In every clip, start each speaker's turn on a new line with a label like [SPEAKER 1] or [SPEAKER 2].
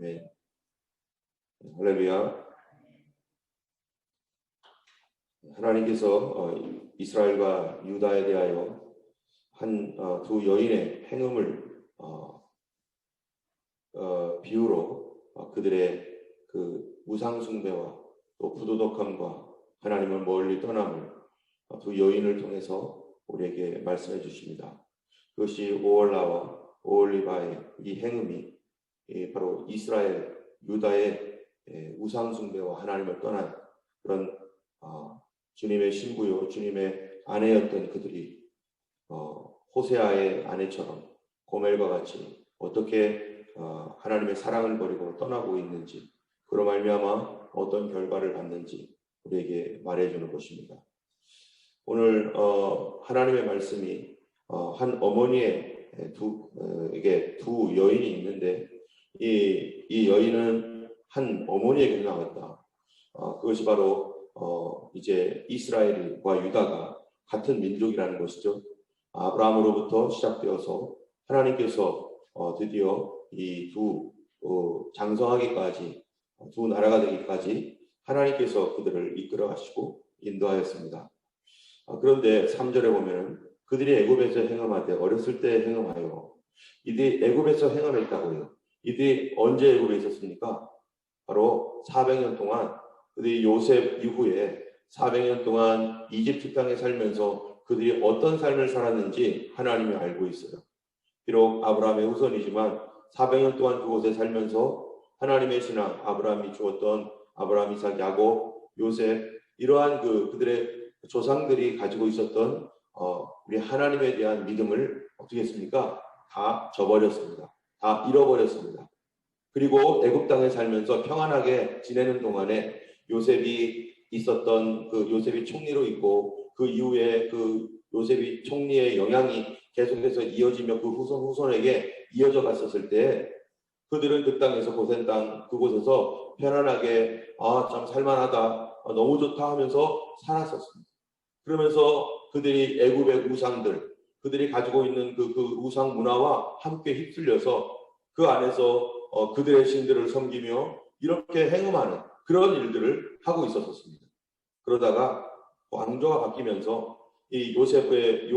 [SPEAKER 1] 네. 할렐루야. 하나님께서 이스라엘과 유다에 대하여 두 여인의 행음을 비유로 그들의 그 우상 숭배와 또 부도덕함과 하나님을 멀리 떠남을 두 여인을 통해서 우리에게 말씀해 주십니다. 그것이 오홀라와 오홀리바의 이 행음이 바로 이스라엘 유다의 우상 숭배와 하나님을 떠난 그런 주님의 신부요 주님의 아내였던 그들이 호세아의 아내처럼 고멜과 같이 어떻게 하나님의 사랑을 버리고 떠나고 있는지, 그로 말미암아 어떤 결과를 받는지 우리에게 말해주는 것입니다. 오늘 하나님의 말씀이 한 어머니의 두 여인이 있는데 이 여인은 한 어머니에게 나왔다. 그것이 바로 이제 이스라엘과 유다가 같은 민족이라는 것이죠. 아브라함으로부터 시작되어서 하나님께서 드디어 이 두 장성하기까지, 두 나라가 되기까지 하나님께서 그들을 이끌어 가시고 인도하였습니다. 그런데 3절에 보면은 그들이 애굽에서 행함하되 어렸을 때 행함하여, 이들이 애굽에서 행함했다고요. 이들이 언제 애굽에 있었습니까? 바로 400년 동안 그들이 요셉 이후에 400년 동안 이집트 땅에 살면서 그들이 어떤 삶을 살았는지 하나님이 알고 있어요. 비록 아브라함의 후손이지만 400년 동안 그곳에 살면서 하나님의 신앙, 아브라함이 주었던 아브라함, 이삭, 야곱, 요셉, 이러한 그들의 조상들이 가지고 있었던 우리 하나님에 대한 믿음을 어떻게 했습니까? 다 저버렸습니다. 다 잃어버렸습니다. 그리고 애굽 땅에 살면서 평안하게 지내는 동안에 요셉이 있었던 요셉이 총리로 있고 그 이후에 요셉이 총리의 영향이 계속해서 이어지며 그 후손에게 이어져 갔었을 때 그들은 그 땅에서 고센 땅 그곳에서 편안하게 참 살만하다, 너무 좋다 하면서 살았었습니다. 그러면서 그들이 애굽의 우상들, 그들이 가지고 있는 그 우상 문화와 함께 휩쓸려서 그 안에서 그들의 신들을 섬기며 이렇게 행음하는 그런 일들을 하고 있었습니다. 그러다가 왕조가 바뀌면서 이 요셉의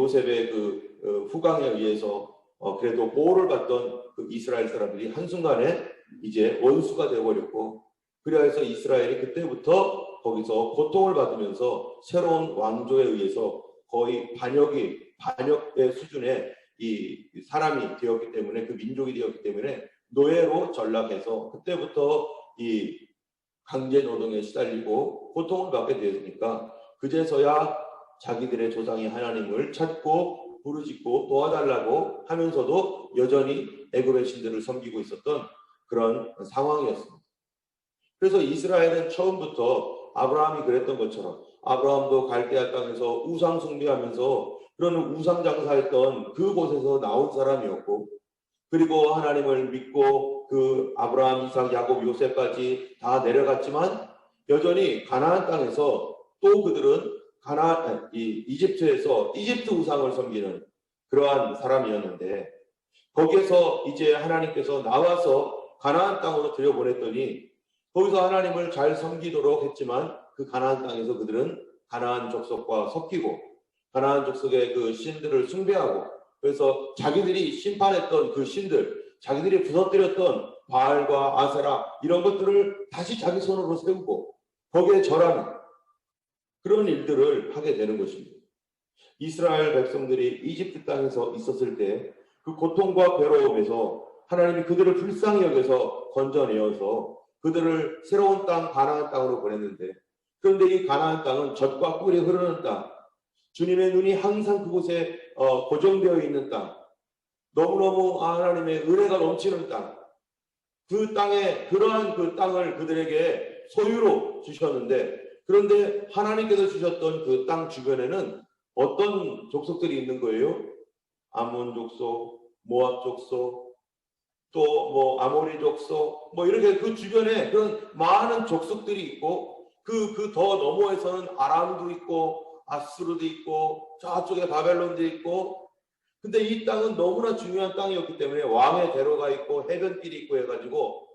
[SPEAKER 1] 후광에 의해서 그래도 보호를 받던 그 이스라엘 사람들이 한순간에 이제 원수가 되어버렸고, 그래서 이스라엘이 그때부터 거기서 고통을 받으면서 새로운 왕조에 의해서 거의 반역의 수준의 이 사람이 되었기 때문에, 그 민족이 되었기 때문에 노예로 전락해서 그때부터 이 강제 노동에 시달리고 고통을 받게 되었으니까 그제서야 자기들의 조상이 하나님을 찾고 부르짖고 도와달라고 하면서도 여전히 애굽의 신들을 섬기고 있었던 그런 상황이었습니다. 그래서 이스라엘은 처음부터 아브라함이 그랬던 것처럼 아브라함도 갈대아 땅에서 우상 숭배하면서 그런 우상 장사했던 그곳에서 나온 사람이었고, 그리고 하나님을 믿고 그 아브라함, 이삭, 야곱, 요셉까지 다 내려갔지만 여전히 가나안 땅에서 또 그들은 이집트에서 이집트 우상을 섬기는 그러한 사람이었는데, 거기에서 이제 하나님께서 나와서 가나안 땅으로 들여보냈더니 거기서 하나님을 잘 섬기도록 했지만 그 가나안 땅에서 그들은 가나안 족속과 섞이고 가나안 족속의 그 신들을 숭배하고, 그래서 자기들이 심판했던 그 신들, 자기들이 부서뜨렸던 바알과 아세라 이런 것들을 다시 자기 손으로 세우고 거기에 절하는 그런 일들을 하게 되는 것입니다. 이스라엘 백성들이 이집트 땅에서 있었을 때 그 고통과 괴로움에서 하나님이 그들을 불쌍히 여겨서 건져내어서 그들을 새로운 땅 가나안 땅으로 보냈는데, 그런데 이 가나안 땅은 젖과 꿀이 흐르는 땅, 주님의 눈이 항상 그곳에 고정되어 있는 땅, 너무너무 하나님의 은혜가 넘치는 땅, 그 땅에 그러한 그 땅을 그들에게 소유로 주셨는데, 그런데 하나님께서 주셨던 그 땅 주변에는 어떤 족속들이 있는 거예요? 아몬 족속, 모압 족속, 또 아모리 족속, 이렇게 그 주변에 그런 많은 족속들이 있고, 그 더 너머에서는 아람도 있고 아수르도 있고 저쪽에 바벨론도 있고. 근데 이 땅은 너무나 중요한 땅이었기 때문에 왕의 대로가 있고 해변길이 있고 해가지고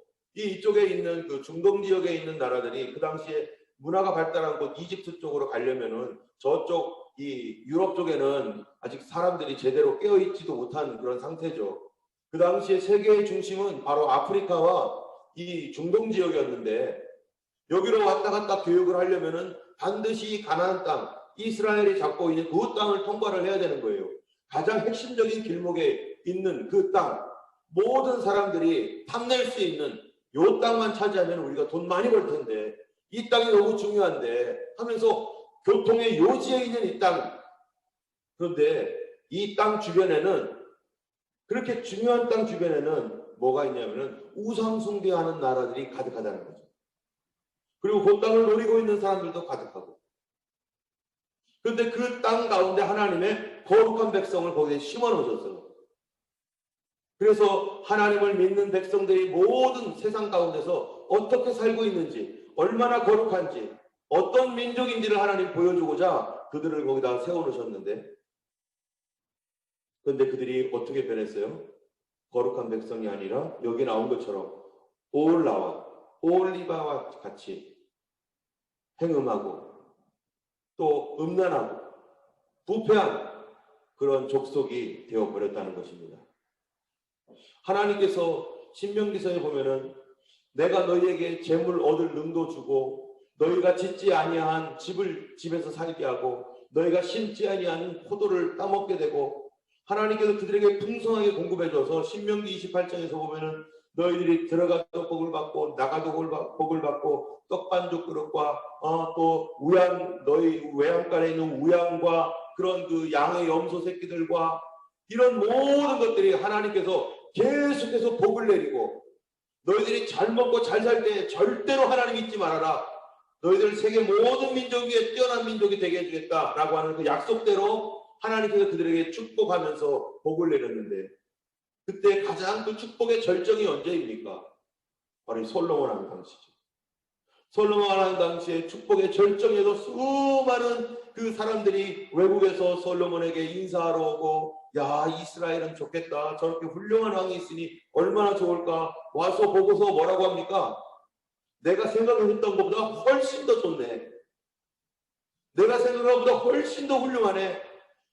[SPEAKER 1] 이쪽에 있는 그 중동 지역에 있는 나라들이 그 당시에 문화가 발달한 곳 이집트 쪽으로 가려면은 저쪽 이 유럽 쪽에는 아직 사람들이 제대로 깨어있지도 못한 그런 상태죠. 그 당시에 세계의 중심은 바로 아프리카와 이 중동 지역이었는데 여기로 왔다 갔다 교육을 하려면은 반드시 가나안 땅, 이스라엘이 잡고 있는 그 땅을 통과를 해야 되는 거예요. 가장 핵심적인 길목에 있는 그 땅, 모든 사람들이 탐낼 수 있는 요 땅만 차지하면 우리가 돈 많이 벌 텐데 이 땅이 너무 중요한데 하면서 교통의 요지에 있는 이 땅, 그런데 이 땅 주변에는 그렇게 중요한 땅 주변에는 뭐가 있냐면은 우상 숭배하는 나라들이 가득하다는 거죠. 그리고 그 땅을 노리고 있는 사람들도 가득하고. 그런데 그 땅 가운데 하나님의 거룩한 백성을 거기에 심어 놓으셨어요. 그래서 하나님을 믿는 백성들이 모든 세상 가운데서 어떻게 살고 있는지, 얼마나 거룩한지, 어떤 민족인지를 하나님 보여주고자 그들을 거기다 세워놓으셨는데, 그런데 그들이 어떻게 변했어요? 거룩한 백성이 아니라 여기 나온 것처럼 오올라와 오올리바와 같이 행음하고 또 음란하고 부패한 그런 족속이 되어버렸다는 것입니다. 하나님께서 신명기서에 보면은 내가 너희에게 재물 얻을 능도 주고 너희가 짓지 아니한 집을 집에서 살게 하고 너희가 심지 아니한 포도를 따먹게 되고 하나님께서 그들에게 풍성하게 공급해줘서 신명기 28장에서 보면은 너희들이 들어가도 복을 받고 나가도 복을 받고 떡반죽 그릇과 또 우양 너희 외양간에 있는 우양과 그런 그 양의 염소 새끼들과 이런 모든 것들이 하나님께서 계속해서 복을 내리고 너희들이 잘 먹고 잘 살 때 절대로 하나님 잊지 말아라. 너희들 세계 모든 민족 위에 뛰어난 민족이 되게 해주겠다라고 하는 그 약속대로 하나님께서 그들에게 축복하면서 복을 내렸는데 그때 가장 그 축복의 절정이 언제입니까? 바로 솔로몬 왕 당시죠. 솔로몬 왕 당시에 축복의 절정에도 수많은 그 사람들이 외국에서 솔로몬에게 인사하러 오고 야 이스라엘은 좋겠다. 저렇게 훌륭한 왕이 있으니 얼마나 좋을까. 와서 보고서 뭐라고 합니까? 내가 생각했던 것보다 훨씬 더 좋네. 내가 생각한 것보다 훨씬 더 훌륭하네.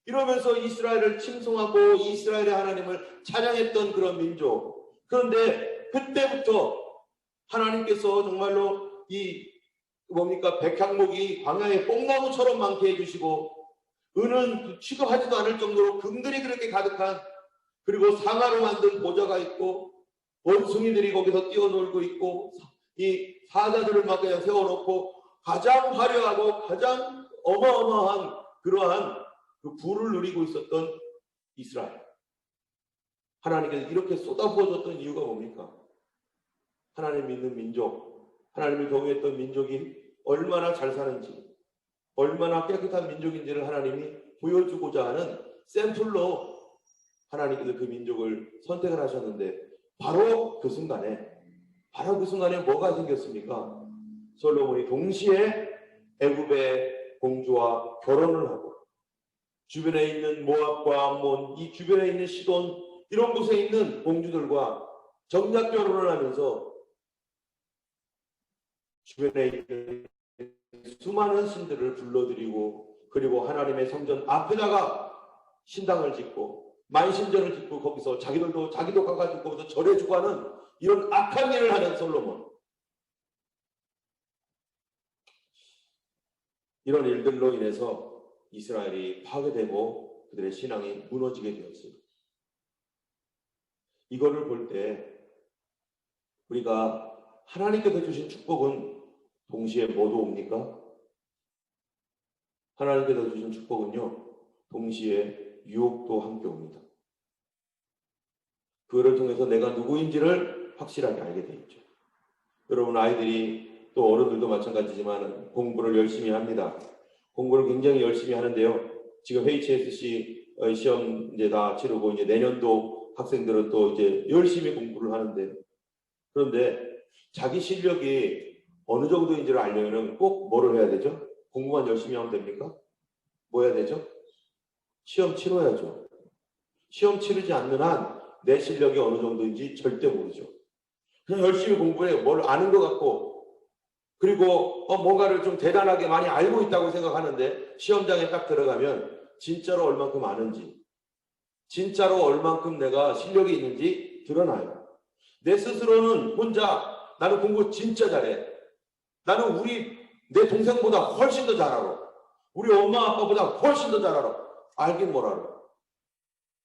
[SPEAKER 1] 이러면서 이스라엘을 칭송하고 이스라엘의 하나님을 찬양했던 그런 민족. 그런데 그때부터 하나님께서 정말로 이 뭡니까 백향목이 광야에 뽕나무처럼 많게 해주시고 은은 취급하지도 않을 정도로 금들이 그렇게 가득한 그리고 상아로 만든 보좌가 있고 원숭이들이 거기서 뛰어놀고 있고 이 사자들을 막 그냥 세워놓고 가장 화려하고 가장 어마어마한 그러한 그 부를 누리고 있었던 이스라엘. 하나님께서 이렇게 쏟아부어줬던 이유가 뭡니까? 하나님 믿는 민족, 하나님을 경외했던 민족이 얼마나 잘 사는지, 얼마나 깨끗한 민족인지를 하나님이 보여주고자 하는 샘플로 하나님께서 그 민족을 선택을 하셨는데 바로 그 순간에 뭐가 생겼습니까? 솔로몬이 동시에 애굽의 공주와 결혼을 하고 주변에 있는 모압과 암몬, 이 주변에 있는 시돈 이런 곳에 있는 공주들과 정략 결혼을 하면서 주변에 있는 수많은 신들을 불러들이고 그리고 하나님의 성전 앞에다가 신당을 짓고 만신전을 짓고 거기서 자기도 가가지고 거기서 절해주고 하는 이런 악한 일을 하는 솔로몬. 이런 일들로 인해서 이스라엘이 파괴되고 그들의 신앙이 무너지게 되었어요. 이거를 볼 때 우리가 하나님께서 주신 축복은 동시에 뭐도 옵니까? 하나님께서 주신 축복은요, 동시에 유혹도 함께 옵니다. 그거를 통해서 내가 누구인지를 확실하게 알게 돼 있죠. 여러분 아이들이 또 어른들도 마찬가지지만 공부를 열심히 합니다. 공부를 굉장히 열심히 하는데요. 지금 HSC 시험 이제 다 치르고 이제 내년도 학생들은 또 이제 열심히 공부를 하는데 그런데 자기 실력이 어느 정도인지를 알려면 꼭 뭐를 해야 되죠? 공부만 열심히 하면 됩니까? 뭐 해야 되죠? 시험 치러야죠. 시험 치르지 않는 한 내 실력이 어느 정도인지 절대 모르죠. 그냥 열심히 공부해 뭘 아는 것 같고, 그리고 뭔가를 좀 대단하게 많이 알고 있다고 생각하는데 시험장에 딱 들어가면 진짜로 얼만큼 아는지, 진짜로 얼만큼 내가 실력이 있는지 드러나요. 내 스스로는 혼자 나는 공부 진짜 잘해. 나는 내 동생보다 훨씬 더 잘 알아. 우리 엄마 아빠보다 훨씬 더 잘 알아. 알긴 뭘 알아.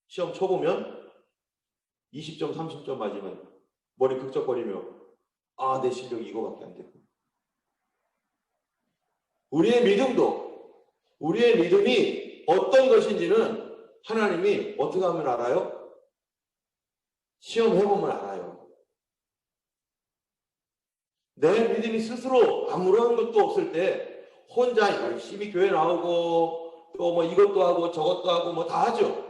[SPEAKER 1] 시험 쳐보면 20점, 30점 맞으면 머리 극적거리며 내 실력이 이거밖에 안 되고. 우리의 믿음이 어떤 것인지는 하나님이 어떻게 하면 알아요? 시험해보면 알아요. 내 믿음이 스스로 아무런 것도 없을 때 혼자 열심히 교회 나오고 또 뭐 이것도 하고 저것도 하고 뭐 다 하죠.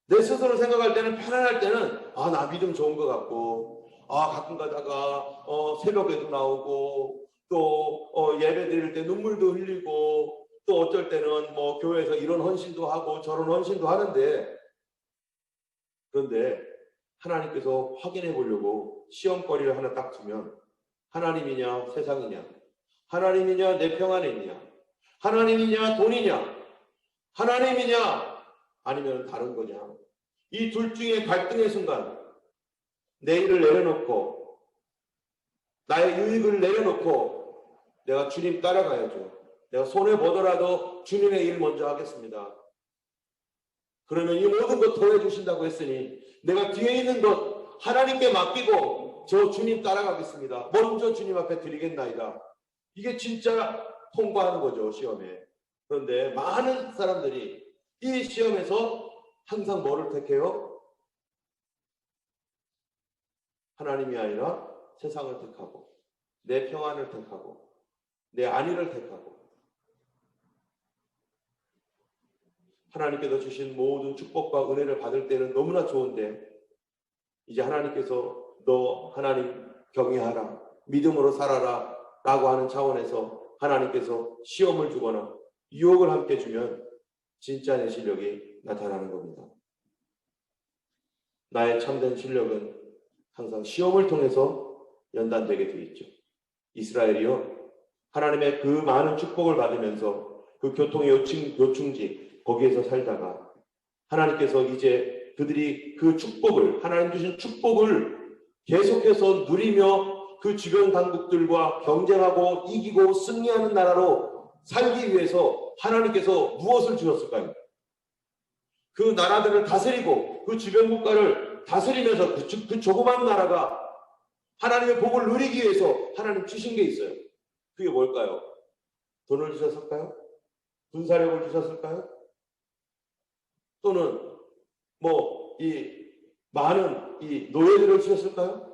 [SPEAKER 1] 내 스스로 생각할 때는, 편안할 때는 나 믿음 좋은 것 같고, 가끔 가다가 새벽에도 나오고 또 예배 드릴 때 눈물도 흘리고 또 어쩔 때는 뭐 교회에서 이런 헌신도 하고 저런 헌신도 하는데, 그런데 하나님께서 확인해 보려고 시험거리를 하나 딱 두면 하나님이냐 세상이냐, 하나님이냐 내 평안에 있냐, 하나님이냐 돈이냐, 하나님이냐 아니면 다른 거냐, 이 둘 중에 갈등의 순간 내 일을 내려놓고 나의 유익을 내려놓고 내가 주님 따라가야죠. 내가 손해보더라도 주님의 일 먼저 하겠습니다. 그러면 이 모든 것 도와주신다고 했으니 내가 뒤에 있는 것 하나님께 맡기고 저 주님 따라가겠습니다. 먼저 주님 앞에 드리겠나이다. 이게 진짜 통과하는 거죠, 시험에. 그런데 많은 사람들이 이 시험에서 항상 뭐를 택해요? 하나님이 아니라 세상을 택하고 내 평안을 택하고 내 안위를 택하고, 하나님께서 주신 모든 축복과 은혜를 받을 때는 너무나 좋은데 이제 하나님께서 너 하나님 경외하라, 믿음으로 살아라 라고 하는 차원에서 하나님께서 시험을 주거나 유혹을 함께 주면 진짜 내 실력이 나타나는 겁니다. 나의 참된 실력은 항상 시험을 통해서 연단되게 되어 있죠. 이스라엘이요, 하나님의 그 많은 축복을 받으면서 그 교통의 요충지 거기에서 살다가 하나님께서 이제 그들이 그 축복을, 하나님 주신 축복을 계속해서 누리며 그 주변 강국들과 경쟁하고 이기고 승리하는 나라로 살기 위해서 하나님께서 무엇을 주셨을까요? 그 나라들을 다스리고 그 주변 국가를 다스리면서 그 조그만 나라가 하나님의 복을 누리기 위해서 하나님 주신 게 있어요. 그게 뭘까요? 돈을 주셨을까요? 군사력을 주셨을까요? 또는 이 많은 이 노예들을 주셨을까요?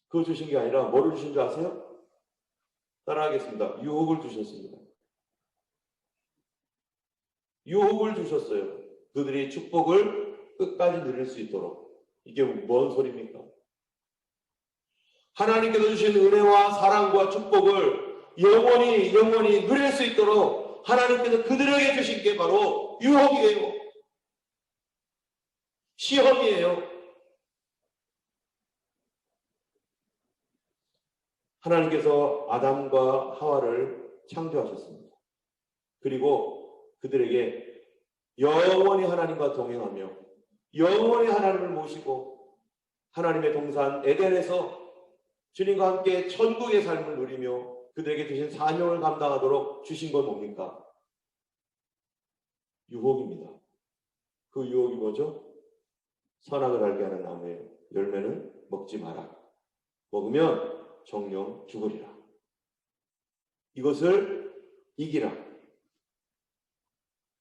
[SPEAKER 1] 그거 주신 게 아니라 뭐를 주신 줄 아세요? 따라하겠습니다. 유혹을 주셨습니다. 유혹을 주셨어요. 그들이 축복을 끝까지 누릴 수 있도록. 이게 뭔 소리입니까? 하나님께서 주신 은혜와 사랑과 축복을 영원히 누릴 수 있도록 하나님께서 그들에게 주신 게 바로 유혹이에요. 시험이에요. 하나님께서 아담과 하와를 창조하셨습니다. 그리고 그들에게 영원히 하나님과 동행하며 영원히 하나님을 모시고 하나님의 동산 에덴에서 주님과 함께 천국의 삶을 누리며 그들에게 주신 사명을 감당하도록 주신 건 뭡니까? 유혹입니다. 그 유혹이 뭐죠? 선악을 알게 하는 나무의 열매는 먹지 마라. 먹으면 정령 죽으리라. 이것을 이기라.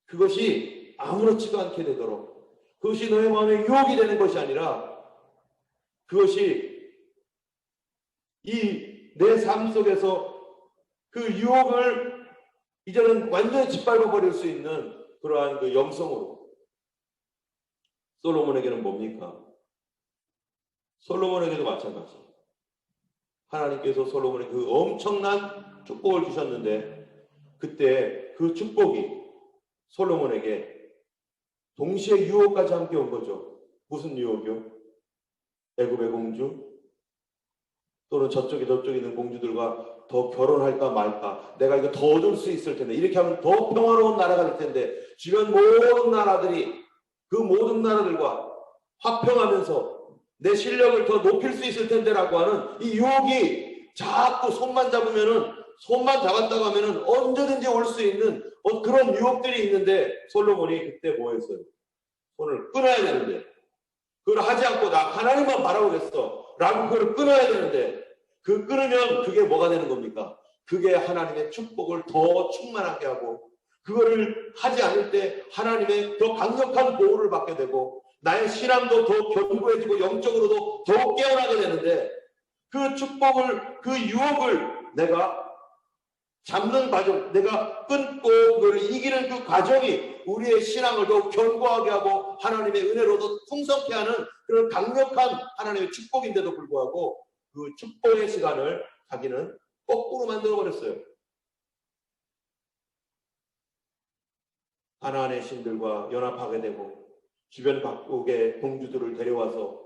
[SPEAKER 1] 그것이 아무렇지도 않게 되도록, 그것이 너의 마음에 유혹이 되는 것이 아니라 그것이 이 내 삶 속에서 그 유혹을 이제는 완전히 짓밟아 버릴 수 있는 그러한 그 영성으로. 솔로몬에게는 뭡니까? 솔로몬에게도 마찬가지. 하나님께서 솔로몬에 그 엄청난 축복을 주셨는데 그때 그 축복이 솔로몬에게 동시에 유혹까지 함께 온 거죠. 무슨 유혹이요? 애굽의 공주 또는 저쪽에 있는 공주들과 더 결혼할까 말까, 내가 이거 더 얻을 수 있을 텐데, 이렇게 하면 더 평화로운 나라가 될 텐데, 주변 모든 나라들이 그 모든 나라들과 화평하면서 내 실력을 더 높일 수 있을 텐데라고 하는 이 유혹이 자꾸 손만 잡았다고 하면은 언제든지 올 수 있는 그런 유혹들이 있는데, 솔로몬이 그때 뭐 했어요? 손을 끊어야 되는데, 그걸 하지 않고 나 하나님만 바라보겠어 라고 그걸 끊어야 되는데, 그 끊으면 그게 뭐가 되는 겁니까? 그게 하나님의 축복을 더 충만하게 하고, 그거를 하지 않을 때 하나님의 더 강력한 보호를 받게 되고, 나의 신앙도 더 견고해지고 영적으로도 더욱 깨어나게 되는데, 그 축복을, 그 유혹을 내가 잡는 과정, 내가 끊고 그걸 이기는 그 과정이 우리의 신앙을 더욱 견고하게 하고 하나님의 은혜로도 풍성케 하는 그런 강력한 하나님의 축복인데도 불구하고, 그 축복의 시간을 자기는 거꾸로 만들어버렸어요. 가나안의 신들과 연합하게 되고, 주변 각국의 공주들을 데려와서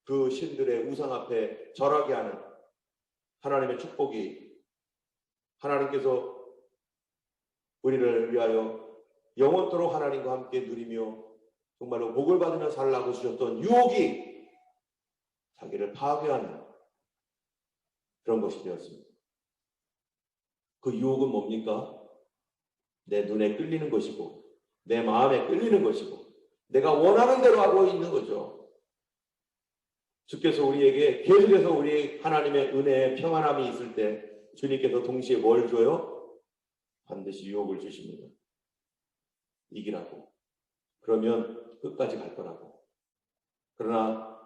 [SPEAKER 1] 그 신들의 우상 앞에 절하게 하는 하나님의 축복이, 하나님께서 우리를 위하여 영원토록 하나님과 함께 누리며 정말로 복을 받으며 살라고 주셨던 유혹이 자기를 파괴하는 그런 것이 되었습니다. 그 유혹은 뭡니까? 내 눈에 끌리는 것이고, 내 마음에 끌리는 것이고, 내가 원하는 대로 하고 있는 거죠. 주께서 우리에게 계속해서 우리 하나님의 은혜의 평안함이 있을 때 주님께서 동시에 뭘 줘요? 반드시 유혹을 주십니다. 이기라고. 그러면 끝까지 갈 거라고. 그러나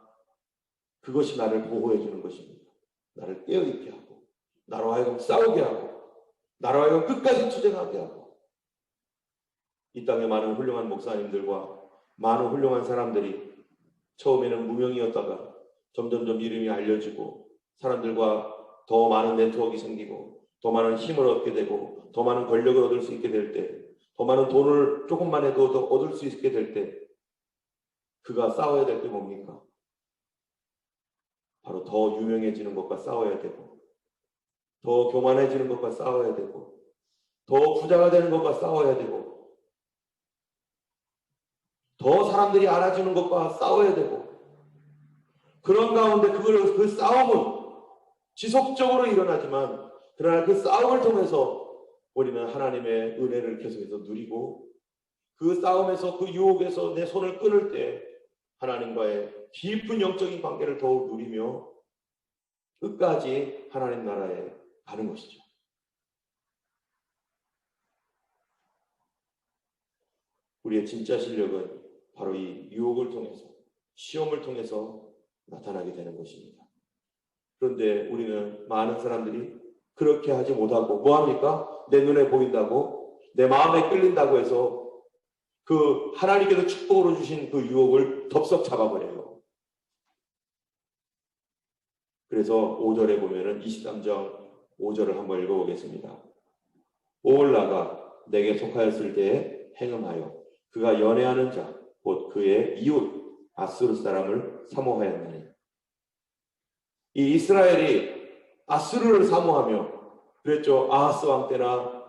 [SPEAKER 1] 그것이 나를 보호해 주는 것입니다. 나를 깨어있게 하고, 나로 하여금 싸우게 하고, 나로 하여금 끝까지 투쟁하게 하고. 이 땅에 많은 훌륭한 목사님들과 많은 훌륭한 사람들이 처음에는 무명이었다가 점점점 이름이 알려지고, 사람들과 더 많은 네트워크가 생기고, 더 많은 힘을 얻게 되고, 더 많은 권력을 얻을 수 있게 될 때, 더 많은 돈을 조금만 해도 더 얻을 수 있게 될 때, 그가 싸워야 될 게 뭡니까? 바로 더 유명해지는 것과 싸워야 되고, 더 교만해지는 것과 싸워야 되고, 더 부자가 되는 것과 싸워야 되고, 더 사람들이 알아주는 것과 싸워야 되고, 그런 가운데 그 싸움은 지속적으로 일어나지만, 그러나 그 싸움을 통해서 우리는 하나님의 은혜를 계속해서 누리고, 그 싸움에서, 그 유혹에서 내 손을 끊을 때 하나님과의 깊은 영적인 관계를 더욱 누리며 끝까지 하나님 나라에 가는 것이죠. 우리의 진짜 실력은 바로 이 유혹을 통해서, 시험을 통해서 나타나게 되는 것입니다. 그런데 우리는, 많은 사람들이 그렇게 하지 못하고 뭐합니까? 내 눈에 보인다고, 내 마음에 끌린다고 해서 그 하나님께서 축복으로 주신 그 유혹을 덥석 잡아버려요. 그래서 5절에 보면은 23장 5절을 한번 읽어보겠습니다. 오홀라가 내게 속하였을 때에 행음하여 그가 연애하는 자, 곧 그의 이웃 아수르 사람을 사모하였나니. 이 이스라엘이 아수르를 사모하며 그랬죠. 아하스 왕 때나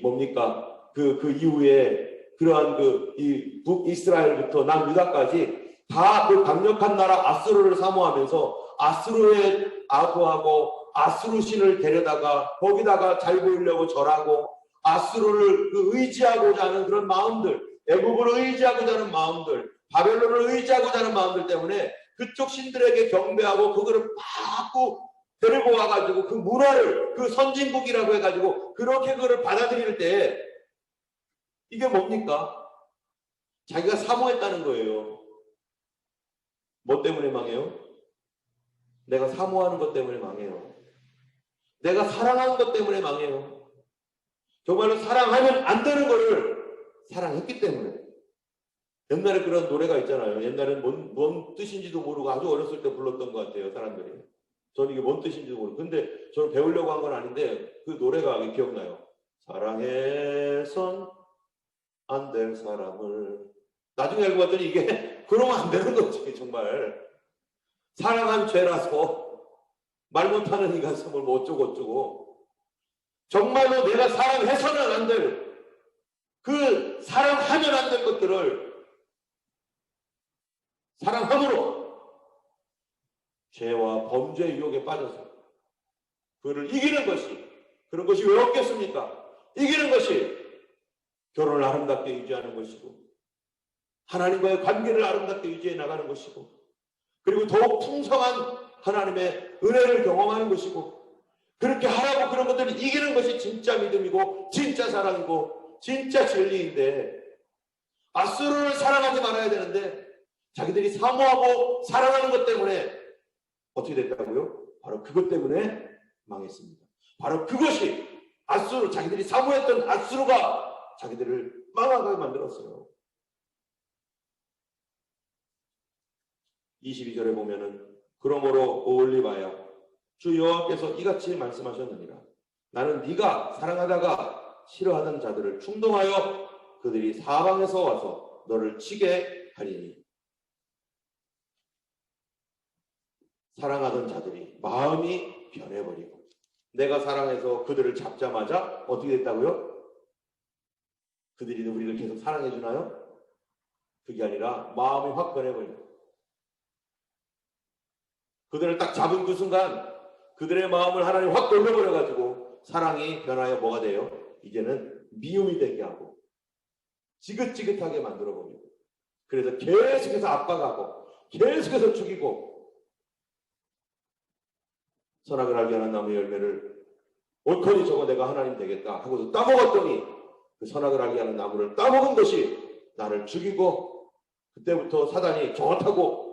[SPEAKER 1] 뭡니까? 그 이후에 그러한 이 북이스라엘부터 남유다까지 다 그 강력한 나라 아수르를 사모하면서 아수르에 아구하고 아수르 신을 데려다가 거기다가 잘 보이려고 절하고, 아수르를 의지하고자 하는 그런 마음들, 애국을 의지하고자 하는 마음들, 바벨론을 의지하고자 하는 마음들 때문에 그쪽 신들에게 경배하고 그거를 막 데리고 와가지고 그 문화를, 그 선진국이라고 해가지고 그렇게 그거를 받아들일 때 이게 뭡니까? 자기가 사모했다는 거예요. 뭐 때문에 망해요? 내가 사모하는 것 때문에 망해요. 내가 사랑하는 것 때문에 망해요. 정말로 사랑하면 안 되는 거를 사랑했기 때문에. 옛날에 그런 노래가 있잖아요. 옛날엔 뭔 뜻인지도 모르고 아주 어렸을 때 불렀던 것 같아요, 사람들이. 저는 이게 뭔 뜻인지도 모르고. 근데 저는 배우려고 한 건 아닌데 그 노래가 기억나요. 사랑해선 안 될 사람을. 나중에 알고 봤더니 이게 그러면 안 되는 거지, 정말. 사랑한 죄라서 말 못하는 이가 있으면 뭐 어쩌고 정말로 내가 사랑해서는 안 될 그 사랑하면 안 될 것들을 사랑함으로 죄와 범죄의 유혹에 빠져서 그를 이기는 것이, 그런 것이 왜 없겠습니까? 이기는 것이 결혼을 아름답게 유지하는 것이고 하나님과의 관계를 아름답게 유지해 나가는 것이고 그리고 더욱 풍성한 하나님의 은혜를 경험하는 것이고 그렇게 하라고 그런 것들을 이기는 것이 진짜 믿음이고 진짜 사랑이고 진짜 진리인데 아수르를 사랑하지 말아야 되는데 자기들이 사모하고 사랑하는 것 때문에 어떻게 됐다고요? 바로 그것 때문에 망했습니다. 바로 그것이 아수르, 자기들이 사모했던 아수르가 자기들을 망하게 만들었어요. 22절에 보면은 그러므로 오올리바야 주 여호와께서 이같이 말씀하셨느니라. 나는 네가 사랑하다가 싫어하는 자들을 충동하여 그들이 사방에서 와서 너를 치게 하리니. 사랑하던 자들이 마음이 변해버리고 내가 사랑해서 그들을 잡자마자 어떻게 됐다고요? 그들이 우리를 계속 사랑해 주나요? 그게 아니라 마음이 확 변해버리고 그들을 딱 잡은 그 순간 그들의 마음을 하나님 확 돌려버려가지고 사랑이 변하여 뭐가 돼요? 이제는 미움이 되게 하고 지긋지긋하게 만들어버리고 그래서 계속해서 압박하고 계속해서 죽이고 선악을 알게 하는 나무의 열매를 옳거니 저거 내가 하나님 되겠다 하고서 따먹었더니 그 선악을 알게 하는 나무를 따먹은 것이 나를 죽이고 그때부터 사단이 좋다고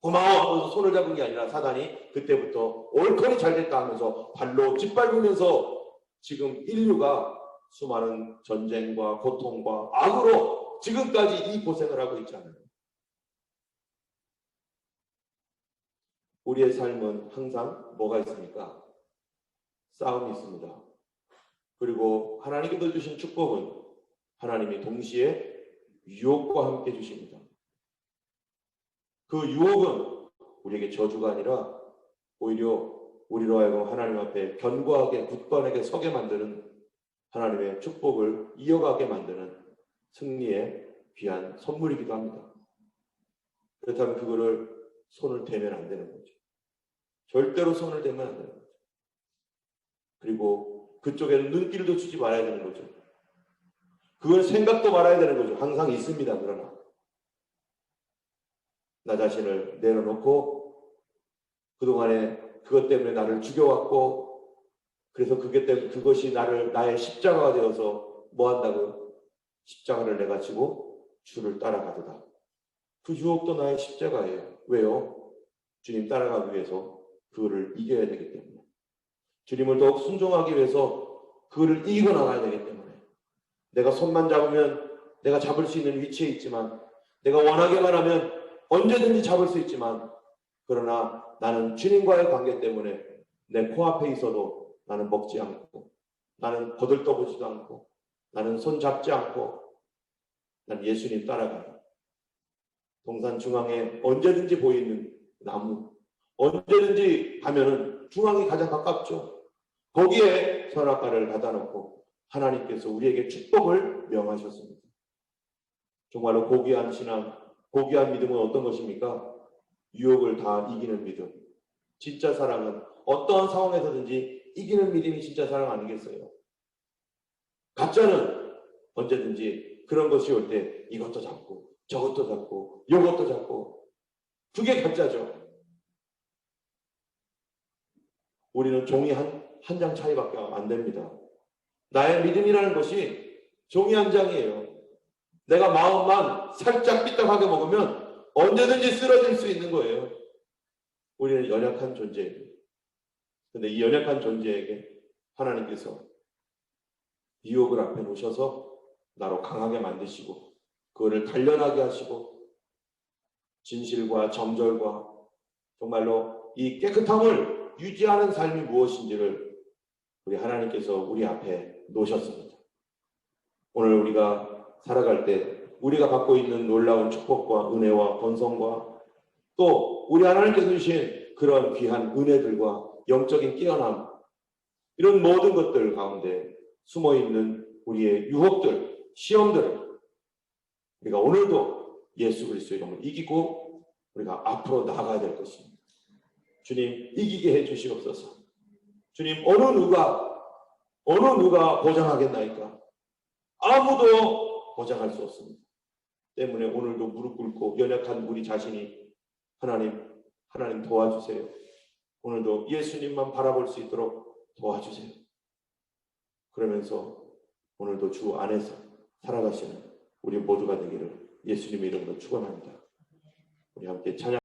[SPEAKER 1] 고마워 하면서 손을 잡은 게 아니라 사단이 그때부터 옳거니 잘됐다 하면서 발로 짓밟으면서 지금 인류가 수많은 전쟁과 고통과 악으로 지금까지 이 고생을 하고 있잖아요. 우리의 삶은 항상 뭐가 있습니까? 싸움이 있습니다. 그리고 하나님께서 주신 축복은 하나님이 동시에 유혹과 함께 주십니다. 그 유혹은 우리에게 저주가 아니라 오히려 우리로 하여금 하나님 앞에 견고하게 굳건하게 서게 만드는 하나님의 축복을 이어가게 만드는 승리의 귀한 선물이기도 합니다. 그렇다면 그거를 손을 대면 안 되는 거죠. 절대로 손을 대면 안 되는 거죠. 그리고 그쪽에는 눈길도 주지 말아야 되는 거죠. 그건 생각도 말아야 되는 거죠. 항상 있습니다. 그러나 나 자신을 내려놓고 그동안에 그것 때문에 나를 죽여왔고 그래서 그것이 나의 십자가가 되어서 뭐 한다고요? 십자가를 내가 지고 주를 따라가도다. 그 유혹도 나의 십자가예요. 왜요? 주님 따라가기 위해서 그거를 이겨야 되기 때문에. 주님을 더욱 순종하기 위해서 그거를 이기고 나가야 되기 때문에. 내가 손만 잡으면 내가 잡을 수 있는 위치에 있지만 내가 원하기만 하면 언제든지 잡을 수 있지만 그러나 나는 주님과의 관계 때문에 내 코앞에 있어도 나는 먹지 않고 나는 거들떠보지도 않고 나는 손 잡지 않고 난 예수님 따라가요. 동산 중앙에 언제든지 보이는 나무 언제든지 가면은 중앙이 가장 가깝죠. 거기에 선악과를 받아놓고 하나님께서 우리에게 축복을 명하셨습니다. 정말로 고귀한 신앙, 고귀한 믿음은 어떤 것입니까? 유혹을 다 이기는 믿음. 진짜 사랑은 어떠한 상황에서든지 이기는 믿음이 진짜 사랑 아니겠어요? 가짜는 언제든지 그런 것이 올 때 이것도 잡고 저것도 잡고 이것도 잡고 그게 가짜죠. 우리는 종이 한 장 차이밖에 안 됩니다. 나의 믿음이라는 것이 종이 한 장이에요. 내가 마음만 살짝 삐딱하게 먹으면 언제든지 쓰러질 수 있는 거예요. 우리는 연약한 존재예요. 그런데 이 연약한 존재에게 하나님께서 유혹을 앞에 놓으셔서 나로 강하게 만드시고 그거를 단련하게 하시고 진실과 정절과 정말로 이 깨끗함을 유지하는 삶이 무엇인지를 우리 하나님께서 우리 앞에 놓으셨습니다. 오늘 우리가 살아갈 때 우리가 받고 있는 놀라운 축복과 은혜와 번성과 또 우리 하나님께서 주신 그런 귀한 은혜들과 영적인 깨어남, 이런 모든 것들 가운데 숨어있는 우리의 유혹들, 시험들을 우리가 오늘도 예수 그리스도의 이름으로 이기고 우리가 앞으로 나아가야 될 것입니다. 주님, 이기게 해주시옵소서. 주님, 어느 누가 보장하겠나이까? 아무도 보장할 수 없습니다. 때문에 오늘도 무릎 꿇고 연약한 우리 자신이 하나님 도와주세요. 오늘도 예수님만 바라볼 수 있도록 도와주세요. 그러면서 오늘도 주 안에서 살아가시는 우리 모두가 되기를 예수님의 이름으로 축원합니다. 우리 함께 찬양.